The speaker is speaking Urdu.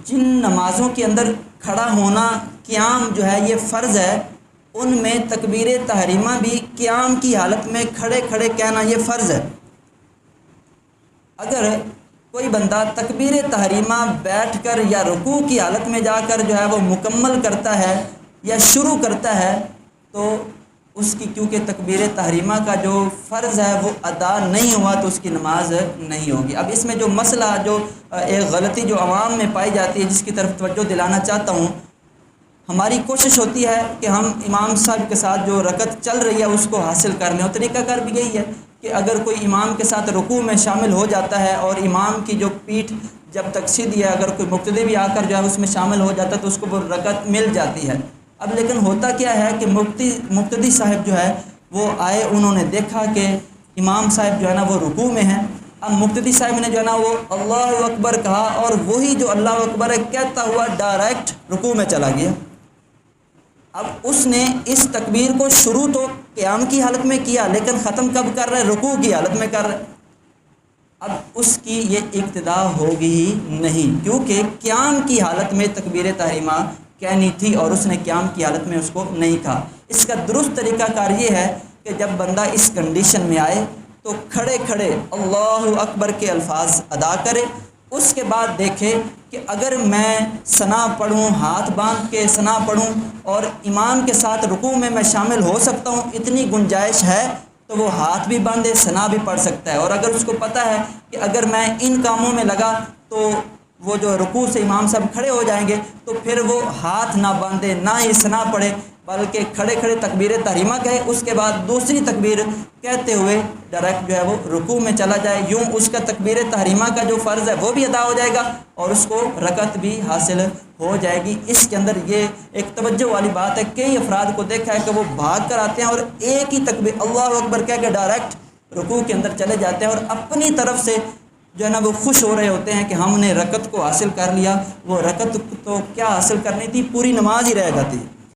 جن نمازوں کے اندر کھڑا ہونا قیام جو ہے یہ فرض ہے، ان میں تکبیر تحریمہ بھی قیام کی حالت میں کھڑے کھڑے کہنا یہ فرض ہے۔ اگر کوئی بندہ تکبیر تحریمہ بیٹھ کر یا رکوع کی حالت میں جا کر جو ہے وہ مکمل کرتا ہے یا شروع کرتا ہے تو اس کی کیونکہ تکبیر تحریمہ کا جو فرض ہے وہ ادا نہیں ہوا تو اس کی نماز نہیں ہوگی۔ اب اس میں جو مسئلہ جو ایک غلطی جو عوام میں پائی جاتی ہے جس کی طرف توجہ دلانا چاہتا ہوں، ہماری کوشش ہوتی ہے کہ ہم امام صاحب کے ساتھ جو رکعت چل رہی ہے اس کو حاصل کر لیں، اور طریقہ کار بھی یہی ہے کہ اگر کوئی امام کے ساتھ رکوع میں شامل ہو جاتا ہے اور امام کی جو پیٹھ جب تک سیدھی ہے، اگر کوئی مقتدی بھی آ کر جو ہے اس میں شامل ہو جاتا ہے تو اس کو وہ رکعت مل جاتی ہے۔ اب لیکن ہوتا کیا ہے کہ مقتدی صاحب جو ہے وہ آئے، انہوں نے دیکھا کہ امام صاحب جو ہے نا وہ رکوع میں ہیں۔ اب مقتدی صاحب نے جو ہے نا وہ اللہ اکبر کہا اور وہی جو اللہ اکبر کہتا ہوا ڈائریکٹ رکوع میں چلا گیا۔ اب اس نے اس تکبیر کو شروع تو قیام کی حالت میں کیا لیکن ختم کب کر رہا ہے؟ رکوع کی حالت میں کر رہا ہے۔ اب اس کی یہ اقتدا ہوگی ہی نہیں، کیونکہ قیام کی حالت میں تکبیر تحریمہ کہنی تھی اور اس نے قیام کی حالت میں اس کو نہیں کہا۔ اس کا درست طریقہ کار یہ ہے کہ جب بندہ اس کنڈیشن میں آئے تو کھڑے کھڑے اللہ اکبر کے الفاظ ادا کرے، اس کے بعد دیکھے کہ اگر میں ثنا پڑھوں، ہاتھ باندھ کے ثنا پڑھوں اور امام کے ساتھ رکوع میں شامل ہو سکتا ہوں، اتنی گنجائش ہے تو وہ ہاتھ بھی باندھے ثنا بھی پڑھ سکتا ہے۔ اور اگر اس کو پتہ ہے کہ اگر میں ان کاموں میں لگا تو وہ جو رکوع سے امام صاحب کھڑے ہو جائیں گے تو پھر وہ ہاتھ نہ باندھے نہ ہی ثنا پڑھے بلکہ کھڑے کھڑے تکبیر تحریمہ کہے، اس کے بعد دوسری تکبیر کہتے ہوئے ڈائریکٹ جو ہے وہ رکوع میں چلا جائے۔ یوں اس کا تکبیر تحریمہ کا جو فرض ہے وہ بھی ادا ہو جائے گا اور اس کو رکعت بھی حاصل ہو جائے گی۔ اس کے اندر یہ ایک توجہ والی بات ہے، کئی افراد کو دیکھا ہے کہ وہ بھاگ کر آتے ہیں اور ایک ہی تکبیر اللہ اکبر کہہ کے ڈائریکٹ رکوع کے اندر چلے جاتے ہیں اور اپنی طرف سے جو ہے نا وہ خوش ہو رہے ہوتے ہیں کہ ہم نے رکعت کو حاصل کر لیا۔ وہ رکعت تو کیا حاصل کرنی تھی، پوری نماز ہی رہ جاتی ہے۔